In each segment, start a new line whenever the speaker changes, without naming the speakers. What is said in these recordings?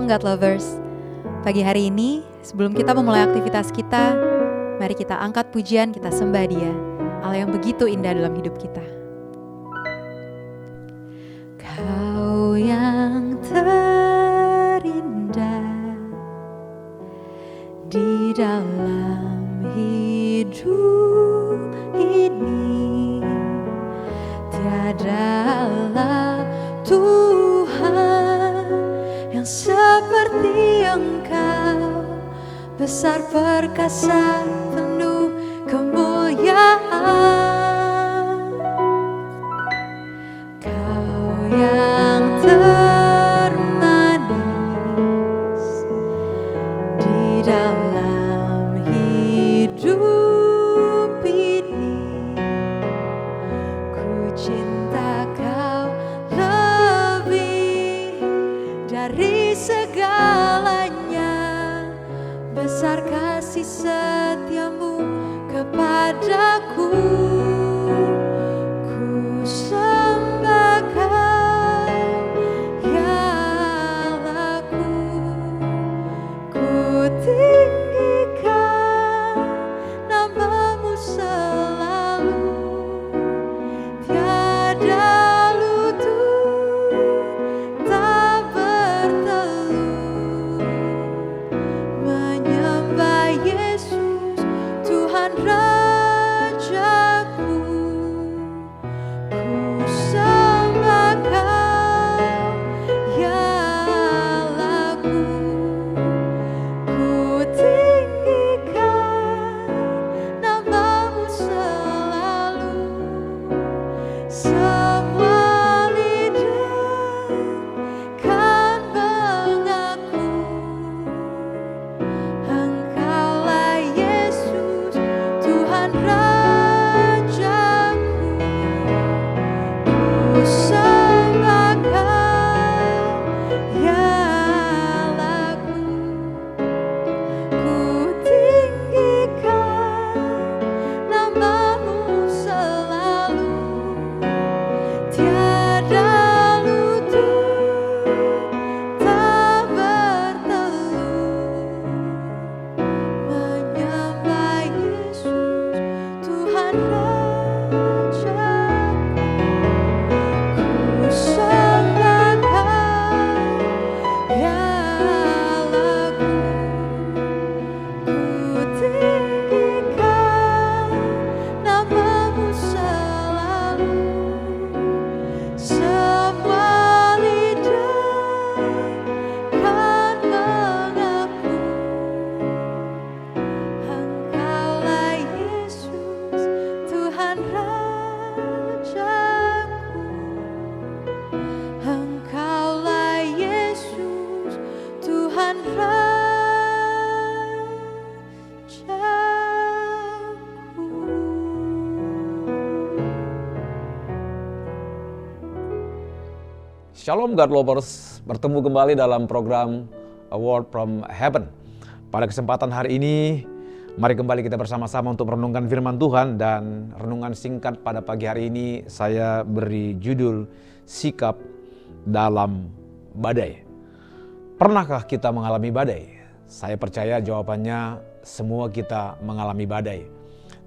God Lovers. Pagi hari ini, sebelum kita memulai aktivitas kita, mari kita angkat pujian, kita sembah Dia, Allah yang begitu indah dalam hidup kita. Kau yang terindah di dalam hidup ini, tiada Allah Tuhan yang seperti Engkau, besar perkasa penuh kemuliaan. Kau yang termanis di dalam hidup ini, ku cinta Kau lebih dari segalanya, besar kasih setiamu kepadaku. Ku sembah Kau, ya Allahku, ku tinggikan namamu selalu, tiada lutut tak bertelut menyembah Yesus Tuhan Rajaku. Ku sembah Kau, ya Allahku, ku tinggikan namamu selalu. Semua lidah kan mengaku, Engkaulah Yesus Tuhan Rajaku. Ku sembah Kau, ya Allahku, ku tinggikan namamu selalu, tiada lutut tak bertelut menyembah Yesus Tuhan Rajaku. Ku sembah Kau, ya Allahku, ku tinggikan namamu selalu. Semua lidah kan mengaku, Engkaulah Yesus Tuhan Rajaku. Engkaulah Yesus Tuhan Rajaku.
Shalom God Lovers, bertemu kembali dalam program A Word from Heaven. Pada kesempatan hari ini, mari kembali kita bersama-sama untuk merenungkan firman Tuhan. Dan renungan singkat pada pagi hari ini saya beri judul Sikap dalam Badai. Pernahkah kita mengalami badai? Saya percaya jawabannya semua kita mengalami badai.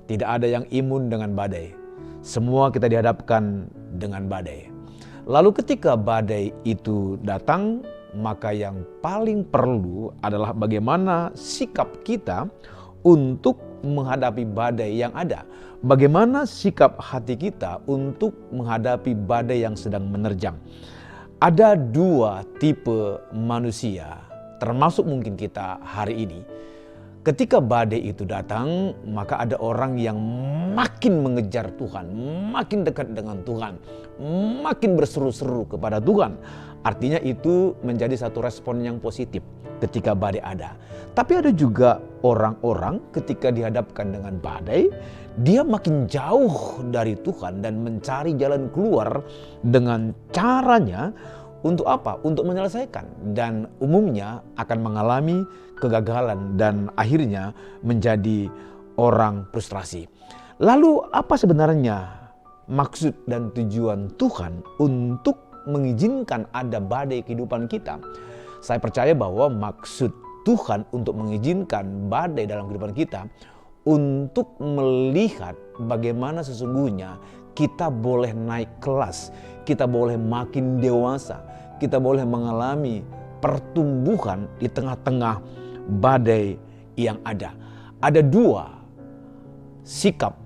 Tidak ada yang imun dengan badai. Semua kita dihadapkan dengan badai. Lalu ketika badai itu datang, maka yang paling perlu adalah bagaimana sikap kita untuk menghadapi badai yang ada. Bagaimana sikap hati kita untuk menghadapi badai yang sedang menerjang. Ada dua tipe manusia, termasuk mungkin kita hari ini. Ketika badai itu datang, maka ada orang yang makin mengejar Tuhan, makin dekat dengan Tuhan, makin berseru-seru kepada Tuhan. Artinya itu menjadi satu respon yang positif ketika badai ada. Tapi ada juga orang-orang ketika dihadapkan dengan badai, dia makin jauh dari Tuhan dan mencari jalan keluar dengan caranya. Untuk apa? Untuk menyelesaikan, dan umumnya akan mengalami kegagalan dan akhirnya menjadi orang frustrasi. Lalu apa sebenarnya maksud dan tujuan Tuhan untuk mengizinkan ada badai kehidupan kita? Saya percaya bahwa maksud Tuhan untuk mengizinkan badai dalam kehidupan kita untuk melihat bagaimana sesungguhnya kita boleh naik kelas, kita boleh makin dewasa, kita boleh mengalami pertumbuhan di tengah-tengah badai yang ada. Ada dua sikap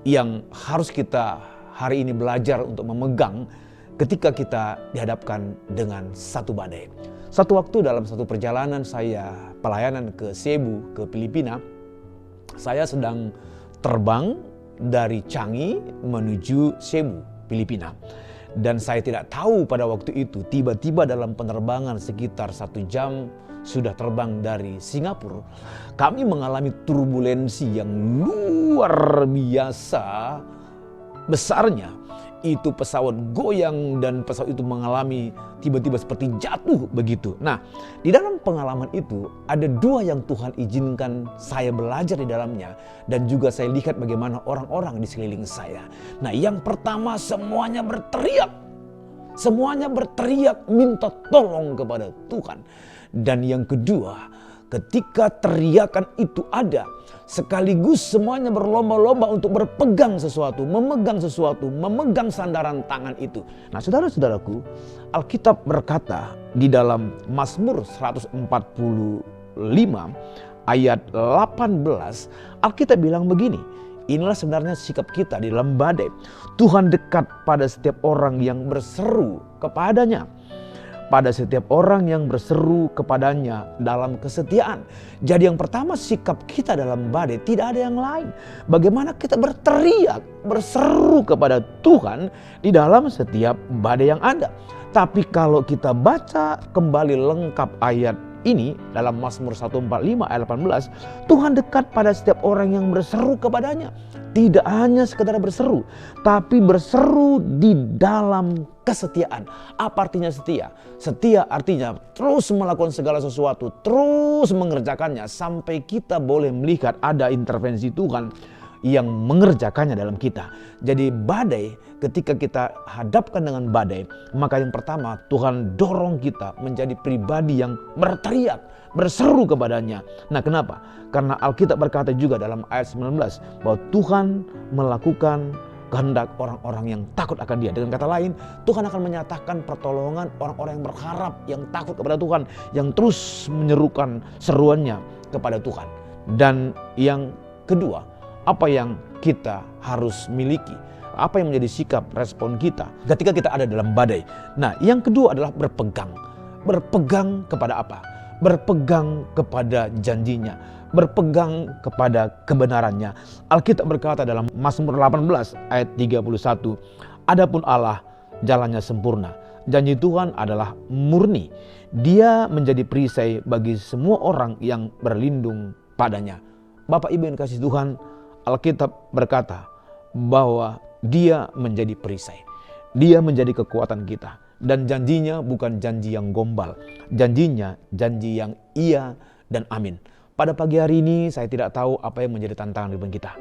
yang harus kita hari ini belajar untuk memegang ketika kita dihadapkan dengan satu badai. Satu waktu dalam satu perjalanan saya pelayanan ke Cebu, ke Filipina, saya sedang terbang dari Changi menuju Cebu, Filipina. Dan saya tidak tahu pada waktu itu, tiba-tiba dalam penerbangan sekitar 1 jam sudah terbang dari Singapura, kami mengalami turbulensi yang luar biasa besarnya. Itu pesawat goyang dan pesawat itu mengalami tiba-tiba seperti jatuh begitu. Nah, di dalam pengalaman itu ada dua yang Tuhan izinkan saya belajar di dalamnya, dan juga saya lihat bagaimana orang-orang di sekeliling saya. Nah, yang pertama semuanya berteriak. Semuanya berteriak minta tolong kepada Tuhan. Dan yang kedua, ketika teriakan itu ada, sekaligus semuanya berlomba-lomba untuk berpegang sesuatu, memegang sandaran tangan itu. Nah, saudara-saudaraku, Alkitab berkata di dalam Mazmur 145 ayat 18, Alkitab bilang begini, inilah sebenarnya sikap kita di dalam badai. Tuhan dekat pada setiap orang yang berseru kepadanya. Pada setiap orang yang berseru kepadanya dalam kesetiaan. Jadi yang pertama, sikap kita dalam badai tidak ada yang lain. Bagaimana kita berteriak, berseru kepada Tuhan di dalam setiap badai yang ada. Tapi kalau kita baca kembali lengkap ayat ini dalam Mazmur 145 ayat 18, Tuhan dekat pada setiap orang yang berseru kepadanya. Tidak hanya sekedar berseru, tapi berseru di dalam kesetiaan. Apa artinya setia? Setia artinya terus melakukan segala sesuatu, terus mengerjakannya sampai kita boleh melihat ada intervensi Tuhan yang mengerjakannya dalam kita. Jadi badai, ketika kita hadapkan dengan badai, maka yang pertama Tuhan dorong kita menjadi pribadi yang berteriak, berseru kepadanya. Nah, kenapa? Karena Alkitab berkata juga dalam ayat 19 bahwa Tuhan melakukan kehendak orang-orang yang takut akan Dia. Dengan kata lain, Tuhan akan menyatakan pertolongan orang-orang yang berharap, yang takut kepada Tuhan, yang terus menyerukan seruannya kepada Tuhan. Dan yang kedua, apa yang kita harus miliki? Apa yang menjadi sikap respon kita ketika kita ada dalam badai? Nah, yang kedua adalah berpegang. Berpegang kepada apa? Berpegang kepada janjinya, berpegang kepada kebenarannya. Alkitab berkata dalam Mazmur 18 ayat 31, adapun Allah jalannya sempurna, janji Tuhan adalah murni, Dia menjadi perisai bagi semua orang yang berlindung padanya. Bapak Ibu yang kasih Tuhan, Alkitab berkata bahwa Dia menjadi perisai, Dia menjadi kekuatan kita. Dan janjinya bukan janji yang gombal. Janjinya janji yang iya dan amin. Pada pagi hari ini saya tidak tahu apa yang menjadi tantangan di hidup kita.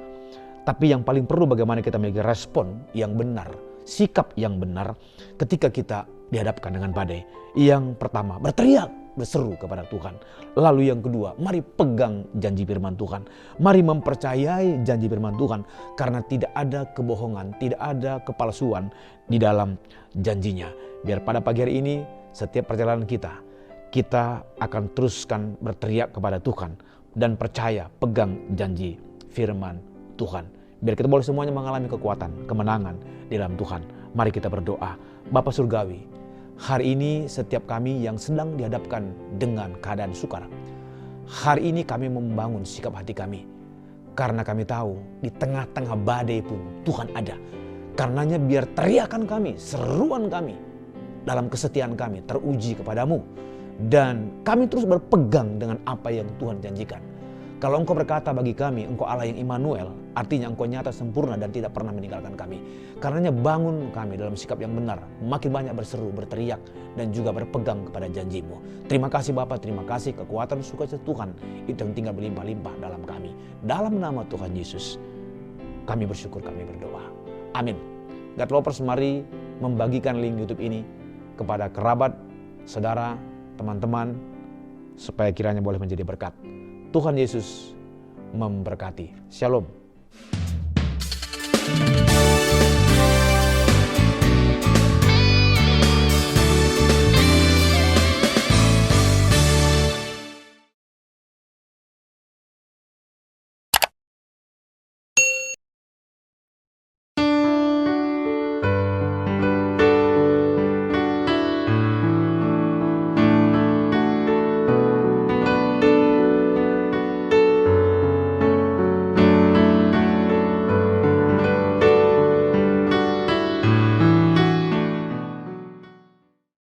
Tapi yang paling perlu bagaimana kita memiliki respon yang benar. Sikap yang benar ketika kita dihadapkan dengan badai. Yang pertama, berteriak, berseru kepada Tuhan. Lalu yang kedua, mari pegang janji firman Tuhan. Mari mempercayai janji firman Tuhan. Karena tidak ada kebohongan, tidak ada kepalsuan di dalam janjinya. Biar pada pagi hari ini, setiap perjalanan kita akan teruskan berteriak kepada Tuhan. Dan percaya, pegang janji firman Tuhan. Biar kita boleh semuanya mengalami kekuatan, kemenangan di dalam Tuhan. Mari kita berdoa. Bapa Surgawi, hari ini setiap kami yang sedang dihadapkan dengan keadaan sukar, hari ini kami membangun sikap hati kami. Karena kami tahu di tengah-tengah badai pun Tuhan ada. Karenanya biar teriakan kami, seruan kami, dalam kesetiaan kami teruji kepadamu. Dan kami terus berpegang dengan apa yang Tuhan janjikan. Kalau Engkau berkata bagi kami, Engkau Allah yang Immanuel, artinya Engkau nyata sempurna dan tidak pernah meninggalkan kami. Karenanya bangun kami dalam sikap yang benar, makin banyak berseru, berteriak, dan juga berpegang kepada janjimu. Terima kasih Bapa, terima kasih kekuatan sukacita Tuhan itu yang tinggal berlimpah-limpah dalam kami. Dalam nama Tuhan Yesus, kami bersyukur, kami berdoa. Amin. God Lovers, mari membagikan link YouTube ini kepada kerabat, saudara, teman-teman supaya kiranya boleh menjadi berkat. Tuhan Yesus memberkati. Shalom.